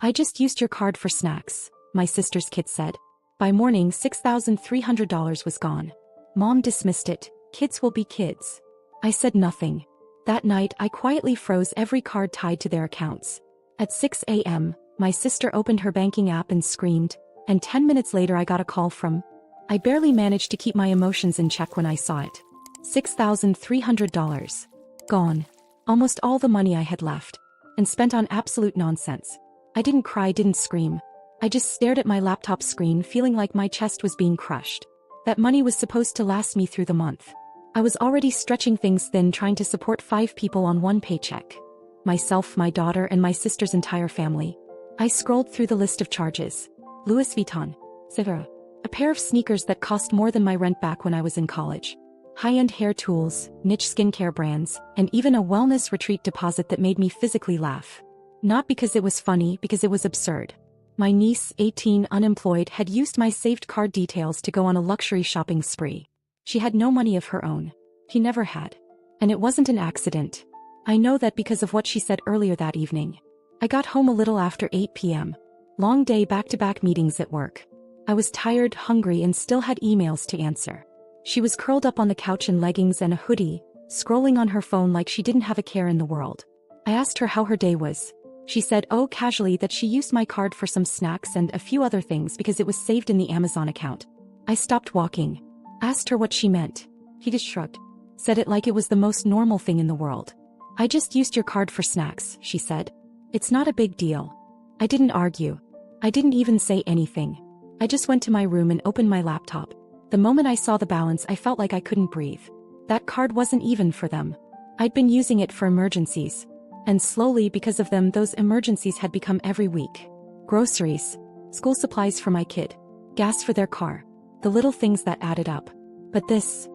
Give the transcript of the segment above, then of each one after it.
I just used your card for snacks, my sister's kid said. By morning, $6,300 was gone. Mom dismissed it. Kids will be kids. I said nothing. That night, I quietly froze every card tied to their accounts. At 6 a.m., my sister opened her banking app and screamed, and 10 minutes later I got a call from. I barely managed to keep my emotions in check when I saw it. $6,300. Gone. Almost all the money I had left. And spent on absolute nonsense. I didn't cry, didn't scream. I just stared at my laptop screen feeling like my chest was being crushed. That money was supposed to last me through the month. I was already stretching things thin trying to support 5 people on one paycheck. Myself, my daughter, and my sister's entire family. I scrolled through the list of charges. Louis Vuitton. Sephora. A pair of sneakers that cost more than my rent back when I was in college. High-end hair tools, niche skincare brands, and even a wellness retreat deposit that made me physically laugh. Not because it was funny, because it was absurd. My niece, 18, unemployed, had used my saved card details to go on a luxury shopping spree. She had no money of her own. He never had. And it wasn't an accident. I know that because of what she said earlier that evening. I got home a little after 8 p.m. Long day, back-to-back meetings at work. I was tired, hungry, and still had emails to answer. She was curled up on the couch in leggings and a hoodie, scrolling on her phone like she didn't have a care in the world. I asked her how her day was. She said, casually, that she used my card for some snacks and a few other things because it was saved in the Amazon account. I stopped walking. Asked her what she meant. He just shrugged. Said it like it was the most normal thing in the world. I just used your card for snacks, she said. It's not a big deal. I didn't argue. I didn't even say anything. I just went to my room and opened my laptop. The moment I saw the balance, I felt like I couldn't breathe. That card wasn't even for them. I'd been using it for emergencies. And slowly, because of them, those emergencies had become every week. Groceries, school supplies for my kid, gas for their car, the little things that added up. But this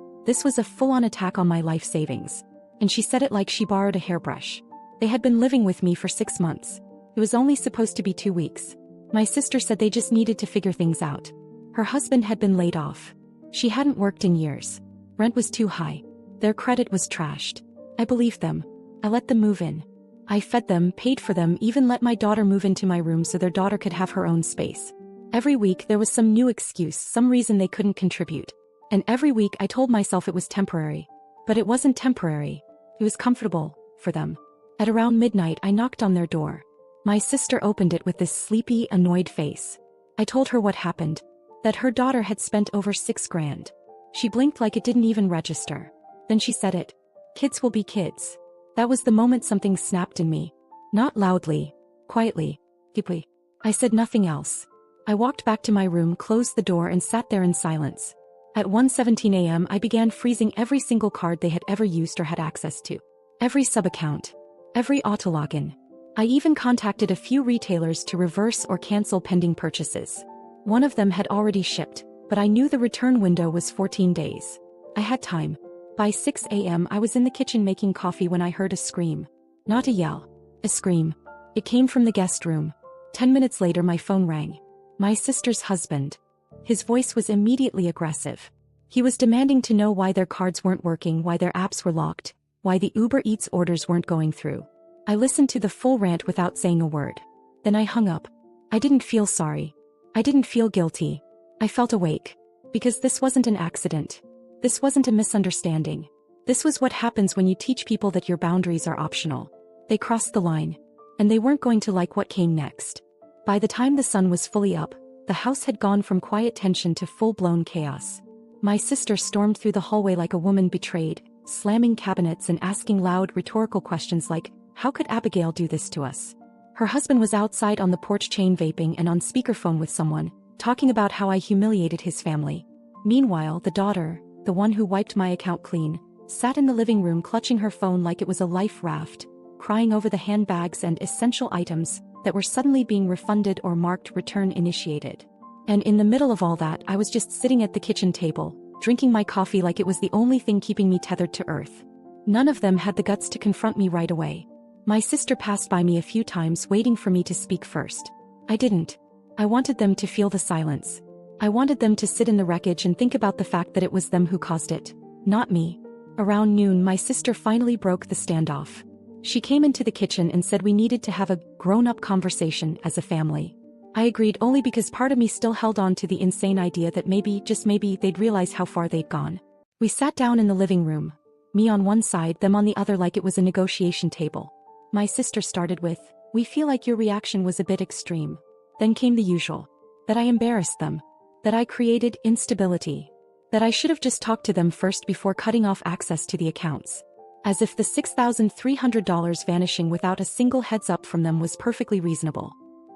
was a full-on attack on my life savings. And she said it like she borrowed a hairbrush. They had been living with me for 6 months. It was only supposed to be 2 weeks. My sister said they just needed to figure things out. Her husband had been laid off. She hadn't worked in years. Rent was too high. Their credit was trashed. I believed them. I let them move in. I fed them, paid for them, even let my daughter move into my room so their daughter could have her own space. Every week there was some new excuse, some reason they couldn't contribute. And every week I told myself it was temporary. But it wasn't temporary. It was comfortable, for them. At around midnight I knocked on their door. My sister opened it with this sleepy, annoyed face. I told her what happened. That her daughter had spent over $6 grand. She blinked like it didn't even register. Then she said it. Kids will be kids. That was the moment something snapped in me. Not loudly. Quietly. Deeply. I said nothing else. I walked back to my room, closed the door, and sat there in silence. At 1:17 a.m. I began freezing every single card they had ever used or had access to. Every sub-account. Every auto login. I even contacted a few retailers to reverse or cancel pending purchases. One of them had already shipped, but I knew the return window was 14 days. I had time. By 6 a.m. I was in the kitchen making coffee when I heard a scream. Not a yell. A scream. It came from the guest room. 10 minutes later my phone rang. My sister's husband. His voice was immediately aggressive. He was demanding to know why their cards weren't working, why their apps were locked, why the Uber Eats orders weren't going through. I listened to the full rant without saying a word. Then I hung up. I didn't feel sorry. I didn't feel guilty. I felt awake. Because this wasn't an accident. This wasn't a misunderstanding. This was what happens when you teach people that your boundaries are optional. They crossed the line. And they weren't going to like what came next. By the time the sun was fully up, the house had gone from quiet tension to full-blown chaos. My sister stormed through the hallway like a woman betrayed, slamming cabinets and asking loud, rhetorical questions like, how could Abigail do this to us? Her husband was outside on the porch chain vaping and on speakerphone with someone, talking about how I humiliated his family. Meanwhile, the daughter, the one who wiped my account clean, sat in the living room clutching her phone like it was a life raft, crying over the handbags and essential items that were suddenly being refunded or marked return initiated. And in the middle of all that, I was just sitting at the kitchen table, drinking my coffee like it was the only thing keeping me tethered to earth. None of them had the guts to confront me right away. My sister passed by me a few times waiting for me to speak first. I didn't. I wanted them to feel the silence. I wanted them to sit in the wreckage and think about the fact that it was them who caused it, not me. Around noon, my sister finally broke the standoff. She came into the kitchen and said we needed to have a grown-up conversation as a family. I agreed only because part of me still held on to the insane idea that maybe, just maybe, they'd realize how far they'd gone. We sat down in the living room. Me on one side, them on the other, like it was a negotiation table. My sister started with, "We feel like your reaction was a bit extreme." Then came the usual. That I embarrassed them. That I created instability. That I should have just talked to them first before cutting off access to the accounts. As if the $6,300 vanishing without a single heads up from them was perfectly reasonable.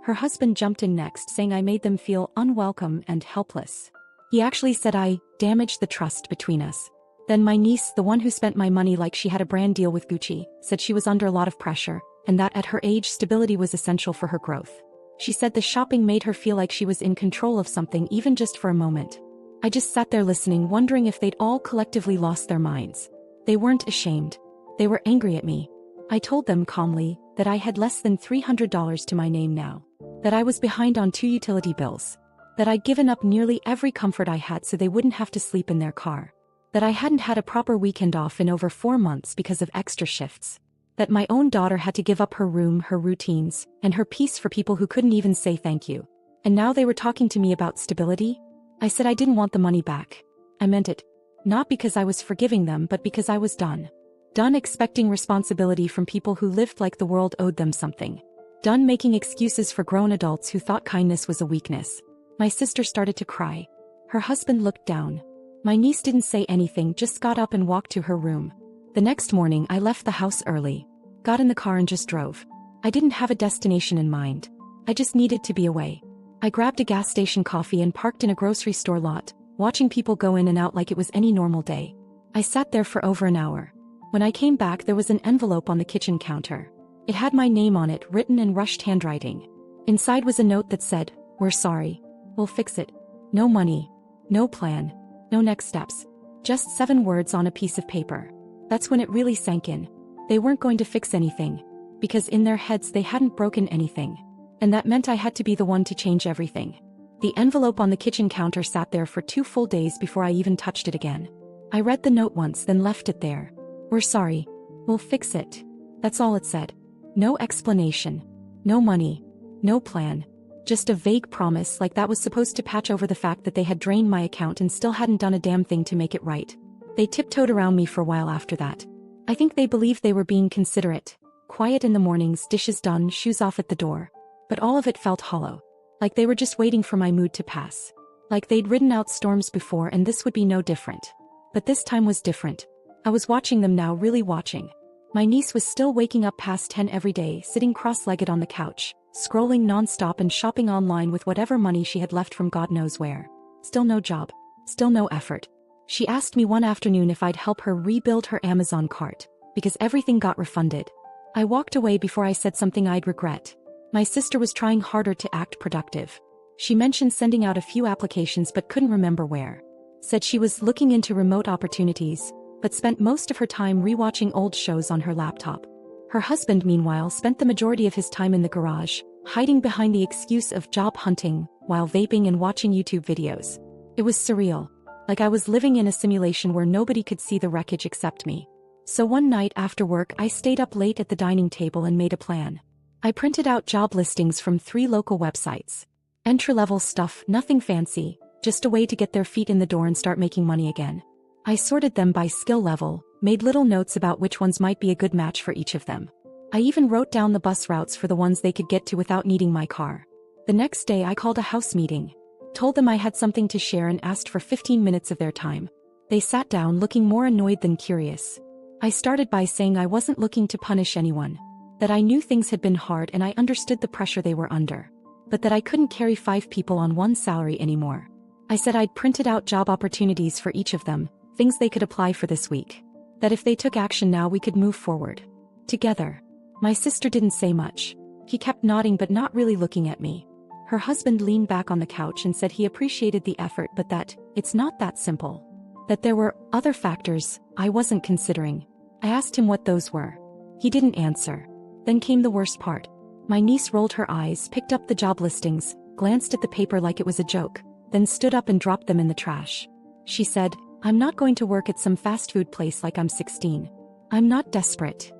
Her husband jumped in next, saying I made them feel unwelcome and helpless. He actually said I damaged the trust between us. Then my niece, the one who spent my money like she had a brand deal with Gucci, said she was under a lot of pressure, and that at her age stability was essential for her growth. She said the shopping made her feel like she was in control of something even just for a moment. I just sat there listening, wondering if they'd all collectively lost their minds. They weren't ashamed. They were angry at me. I told them calmly that I had less than $300 to my name now. That I was behind on 2 utility bills. That I'd given up nearly every comfort I had so they wouldn't have to sleep in their car. That I hadn't had a proper weekend off in over 4 months because of extra shifts. That my own daughter had to give up her room, her routines, and her peace for people who couldn't even say thank you. And now they were talking to me about stability? I said I didn't want the money back. I meant it. Not because I was forgiving them, but because I was done. Done expecting responsibility from people who lived like the world owed them something. Done making excuses for grown adults who thought kindness was a weakness. My sister started to cry. Her husband looked down. My niece didn't say anything, just got up and walked to her room. The next morning I left the house early. Got in the car and just drove. I didn't have a destination in mind. I just needed to be away. I grabbed a gas station coffee and parked in a grocery store lot, watching people go in and out like it was any normal day. I sat there for over an hour. When I came back, there was an envelope on the kitchen counter. It had my name on it, written in rushed handwriting. Inside was a note that said, "We're sorry. We'll fix it." No money. No plan. No next steps. Just 7 words on a piece of paper. That's when it really sank in. They weren't going to fix anything. Because in their heads they hadn't broken anything. And that meant I had to be the one to change everything. The envelope on the kitchen counter sat there for 2 full days before I even touched it again. I read the note once, then left it there. "We're sorry. We'll fix it." That's all it said. No explanation. No money. No plan. Just a vague promise, like that was supposed to patch over the fact that they had drained my account and still hadn't done a damn thing to make it right. They tiptoed around me for a while after that. I think they believed they were being considerate. Quiet in the mornings, dishes done, shoes off at the door. But all of it felt hollow. Like they were just waiting for my mood to pass. Like they'd ridden out storms before and this would be no different. But this time was different. I was watching them now, really watching. My niece was still waking up past 10 every day, sitting cross-legged on the couch, scrolling non-stop and shopping online with whatever money she had left from God knows where. Still no job. Still no effort. She asked me one afternoon if I'd help her rebuild her Amazon cart, because everything got refunded. I walked away before I said something I'd regret. My sister was trying harder to act productive. She mentioned sending out a few applications but couldn't remember where. Said she was looking into remote opportunities, but spent most of her time rewatching old shows on her laptop. Her husband, meanwhile, spent the majority of his time in the garage, hiding behind the excuse of job hunting, while vaping and watching YouTube videos. It was surreal. Like I was living in a simulation where nobody could see the wreckage except me. So one night after work I stayed up late at the dining table and made a plan. I printed out job listings from 3 local websites. Entry-level stuff, nothing fancy, just a way to get their feet in the door and start making money again. I sorted them by skill level, made little notes about which ones might be a good match for each of them. I even wrote down the bus routes for the ones they could get to without needing my car. The next day I called a house meeting. Told them I had something to share and asked for 15 minutes of their time. They sat down looking more annoyed than curious. I started by saying I wasn't looking to punish anyone. That I knew things had been hard and I understood the pressure they were under. But that I couldn't carry 5 people on one salary anymore. I said I'd printed out job opportunities for each of them, things they could apply for this week. That if they took action now we could move forward. Together. My sister didn't say much. He kept nodding but not really looking at me. Her husband leaned back on the couch and said he appreciated the effort but that it's not that simple. That there were other factors I wasn't considering. I asked him what those were. He didn't answer. Then came the worst part. My niece rolled her eyes, picked up the job listings, glanced at the paper like it was a joke, then stood up and dropped them in the trash. She said, "I'm not going to work at some fast food place like I'm 16. I'm not desperate."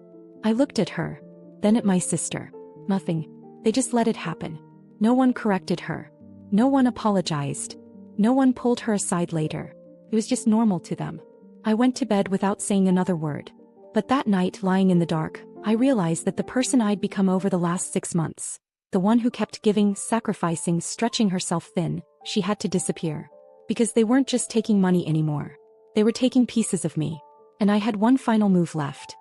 I looked at her, then at my sister. Nothing. They just let it happen. No one corrected her. No one apologized. No one pulled her aside later. It was just normal to them. I went to bed without saying another word. But that night, lying in the dark, I realized that the person I'd become over the last 6 months, the one who kept giving, sacrificing, stretching herself thin, she had to disappear. Because they weren't just taking money anymore. They were taking pieces of me. And I had one final move left.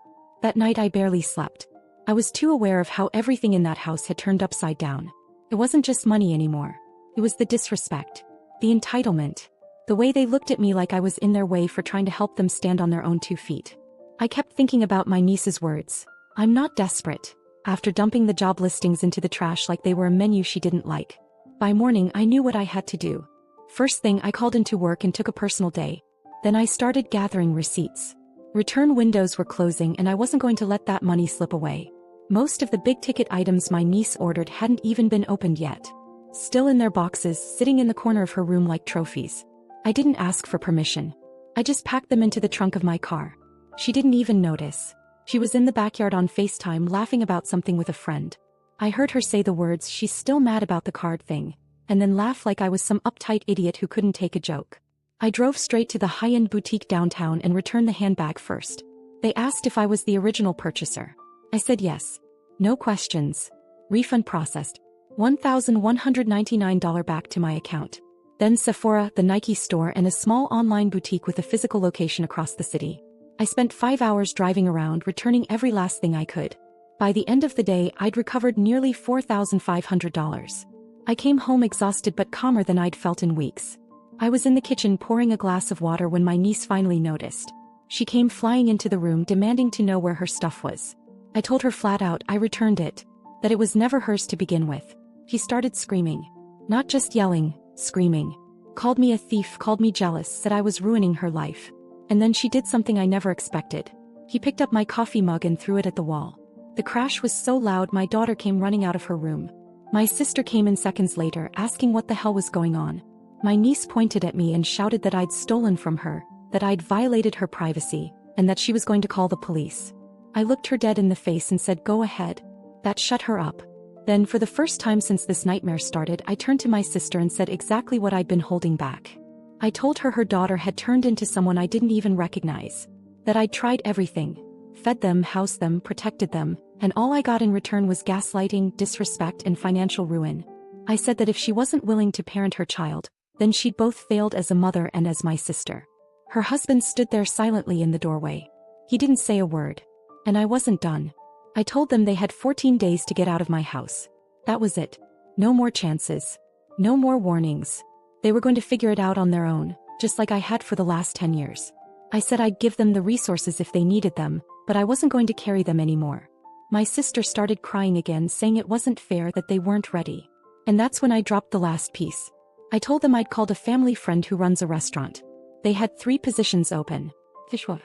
That night I barely slept. I was too aware of how everything in that house had turned upside down. It wasn't just money anymore. It was the disrespect. The entitlement. The way they looked at me like I was in their way for trying to help them stand on their own 2 feet. I kept thinking about my niece's words. I'm not desperate. After dumping the job listings into the trash like they were a menu she didn't like. By morning I knew what I had to do. First thing, I called into work and took a personal day. Then I started gathering receipts. Return windows were closing and I wasn't going to let that money slip away. Most of the big-ticket items my niece ordered hadn't even been opened yet. Still in their boxes, sitting in the corner of her room like trophies. I didn't ask for permission. I just packed them into the trunk of my car. She didn't even notice. She was in the backyard on FaceTime laughing about something with a friend. I heard her say the words, "She's still mad about the card thing," and then laugh like I was some uptight idiot who couldn't take a joke. I drove straight to the high-end boutique downtown and returned the handbag first. They asked if I was the original purchaser. I said yes. No questions. Refund processed. $1,199 back to my account. Then Sephora, the Nike store, and a small online boutique with a physical location across the city. I spent 5 hours driving around, returning every last thing I could. By the end of the day, I'd recovered nearly $4,500. I came home exhausted but calmer than I'd felt in weeks. I was in the kitchen pouring a glass of water when my niece finally noticed. She came flying into the room demanding to know where her stuff was. I told her flat out I returned it, that it was never hers to begin with. She started screaming. Not just yelling, screaming. Called me a thief, called me jealous, said I was ruining her life. And then she did something I never expected. He picked up my coffee mug and threw it at the wall. The crash was so loud my daughter came running out of her room. My sister came in seconds later, asking what the hell was going on. My niece pointed at me and shouted that I'd stolen from her, that I'd violated her privacy, and that she was going to call the police. I looked her dead in the face and said, "Go ahead." That shut her up. Then, for the first time since this nightmare started, I turned to my sister and said exactly what I'd been holding back. I told her her daughter had turned into someone I didn't even recognize. That I'd tried everything. Fed them, housed them, protected them, and all I got in return was gaslighting, disrespect, and financial ruin. I said that if she wasn't willing to parent her child, then she'd both failed as a mother and as my sister. Her husband stood there silently in the doorway. He didn't say a word. And I wasn't done. I told them they had 14 days to get out of my house. That was it. No more chances. No more warnings. They were going to figure it out on their own, just like I had for the last 10 years. I said I'd give them the resources if they needed them, but I wasn't going to carry them anymore. My sister started crying again, saying it wasn't fair, that they weren't ready. And that's when I dropped the last piece. I told them I'd called a family friend who runs a restaurant. They had 3 positions open. Fishwa.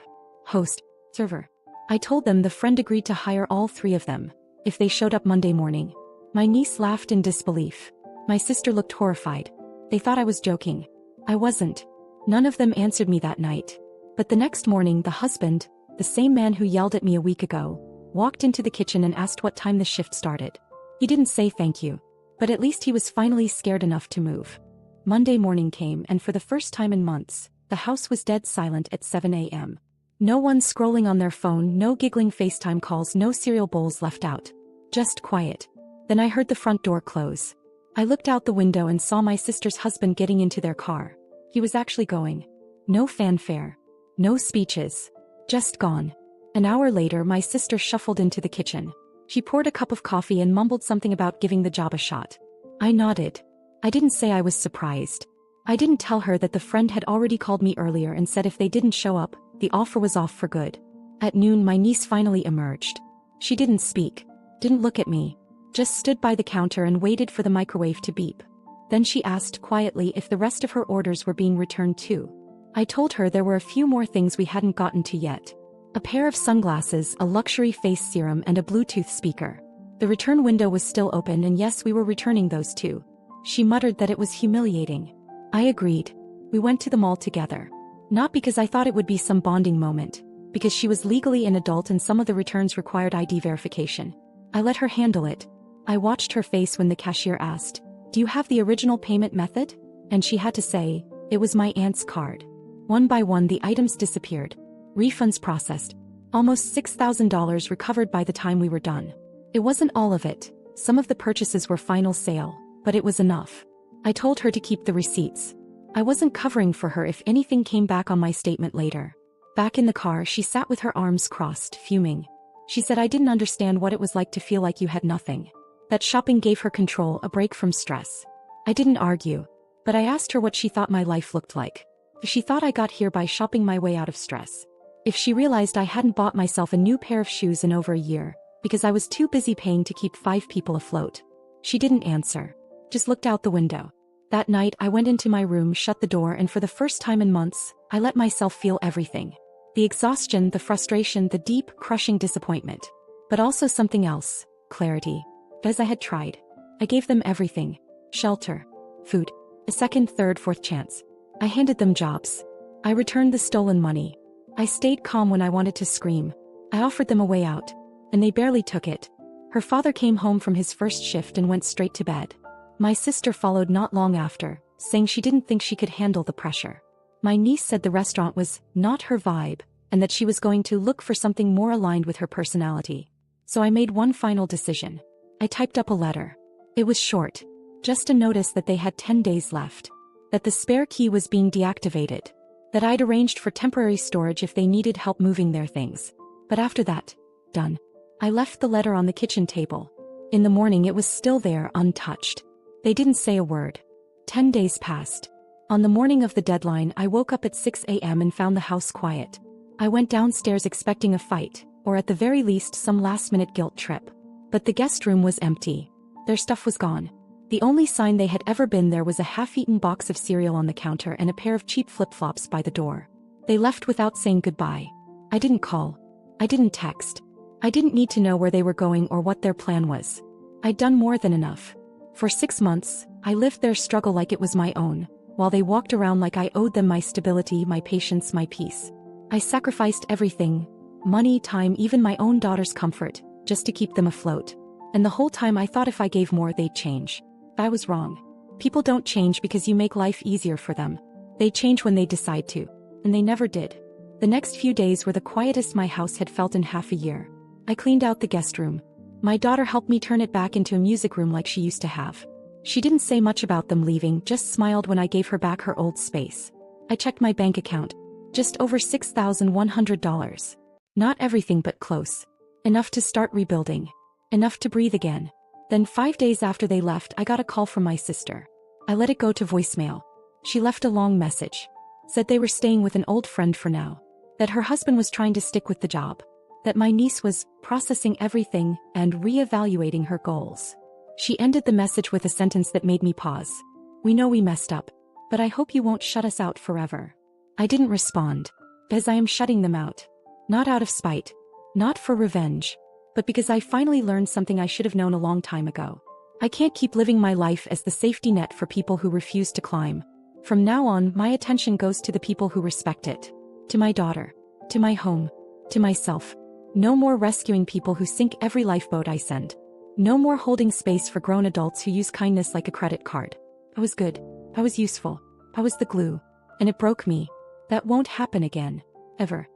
Host. Server. I told them the friend agreed to hire all 3 of them, if they showed up Monday morning. My niece laughed in disbelief. My sister looked horrified. They thought I was joking. I wasn't. None of them answered me that night. But the next morning, the husband, the same man who yelled at me a week ago, walked into the kitchen and asked what time the shift started. He didn't say thank you, but at least he was finally scared enough to move. Monday morning came, and for the first time in months, the house was dead silent at 7 a.m. No one scrolling on their phone, no giggling FaceTime calls, no cereal bowls left out. Just quiet. Then I heard the front door close. I looked out the window and saw my sister's husband getting into their car. He was actually going. No fanfare. No speeches. Just gone. An hour later, my sister shuffled into the kitchen. She poured a cup of coffee and mumbled something about giving the job a shot. I nodded. I didn't say I was surprised. I didn't tell her that the friend had already called me earlier and said if they didn't show up, the offer was off for good. At noon, my niece finally emerged. She didn't speak. Didn't look at me. Just stood by the counter and waited for the microwave to beep. Then she asked quietly if the rest of her orders were being returned too. I told her there were a few more things we hadn't gotten to yet. A pair of sunglasses, a luxury face serum, and a Bluetooth speaker. The return window was still open, and yes, we were returning those too. She muttered that it was humiliating. I agreed. We went to the mall together. Not because I thought it would be some bonding moment, because she was legally an adult and some of the returns required ID verification. I let her handle it. I watched her face when the cashier asked, "Do you have the original payment method?" And she had to say, "It was my aunt's card." One by one the items disappeared. Refunds processed. Almost $6,000 recovered by the time we were done. It wasn't all of it. Some of the purchases were final sale, but it was enough. I told her to keep the receipts. I wasn't covering for her if anything came back on my statement later. Back in the car, she sat with her arms crossed, fuming. She said I didn't understand what it was like to feel like you had nothing. That shopping gave her control, a break from stress. I didn't argue, but I asked her what she thought my life looked like. If she thought I got here by shopping my way out of stress. If she realized I hadn't bought myself a new pair of shoes in over a year, because I was too busy paying to keep 5 people afloat. She didn't answer. Just looked out the window. That night I went into my room, shut the door, and for the first time in months, I let myself feel everything. The exhaustion, the frustration, the deep, crushing disappointment. But also something else, clarity. As I had tried. I gave them everything. Shelter. Food. A second, third, fourth chance. I handed them jobs. I returned the stolen money. I stayed calm when I wanted to scream. I offered them a way out. And they barely took it. Her father came home from his first shift and went straight to bed. My sister followed not long after, saying she didn't think she could handle the pressure. My niece said the restaurant was not her vibe, and that she was going to look for something more aligned with her personality. So I made one final decision. I typed up a letter. It was short. Just a notice that they had 10 days left. That the spare key was being deactivated. That I'd arranged for temporary storage if they needed help moving their things. But after that, done. I left the letter on the kitchen table. In the morning it was still there, untouched. They didn't say a word. 10 days passed. On the morning of the deadline, I woke up at 6 a.m. and found the house quiet. I went downstairs expecting a fight, or at the very least some last-minute guilt trip. But the guest room was empty. Their stuff was gone. The only sign they had ever been there was a half-eaten box of cereal on the counter and a pair of cheap flip-flops by the door. They left without saying goodbye. I didn't call. I didn't text. I didn't need to know where they were going or what their plan was. I'd done more than enough. For 6 months, I lived their struggle like it was my own, while they walked around like I owed them my stability, my patience, my peace. I sacrificed everything, money, time, even my own daughter's comfort, just to keep them afloat. And the whole time I thought if I gave more they'd change. I was wrong. People don't change because you make life easier for them. They change when they decide to. And they never did. The next few days were the quietest my house had felt in half a year. I cleaned out the guest room. My daughter helped me turn it back into a music room like she used to have. She didn't say much about them leaving, just smiled when I gave her back her old space. I checked my bank account. Just over $6,100. Not everything but close. Enough to start rebuilding. Enough to breathe again. Then 5 days after they left, I got a call from my sister. I let it go to voicemail. She left a long message. Said they were staying with an old friend for now. That her husband was trying to stick with the job. That my niece was processing everything and re-evaluating her goals. She ended the message with a sentence that made me pause. "We know we messed up, but I hope you won't shut us out forever." I didn't respond, as I am shutting them out. Not out of spite. Not for revenge. But because I finally learned something I should have known a long time ago. I can't keep living my life as the safety net for people who refuse to climb. From now on, my attention goes to the people who respect it. To my daughter. To my home. To myself. No more rescuing people who sink every lifeboat I send. No more holding space for grown adults who use kindness like a credit card. I was good. I was useful. I was the glue. And it broke me. That won't happen again. Ever.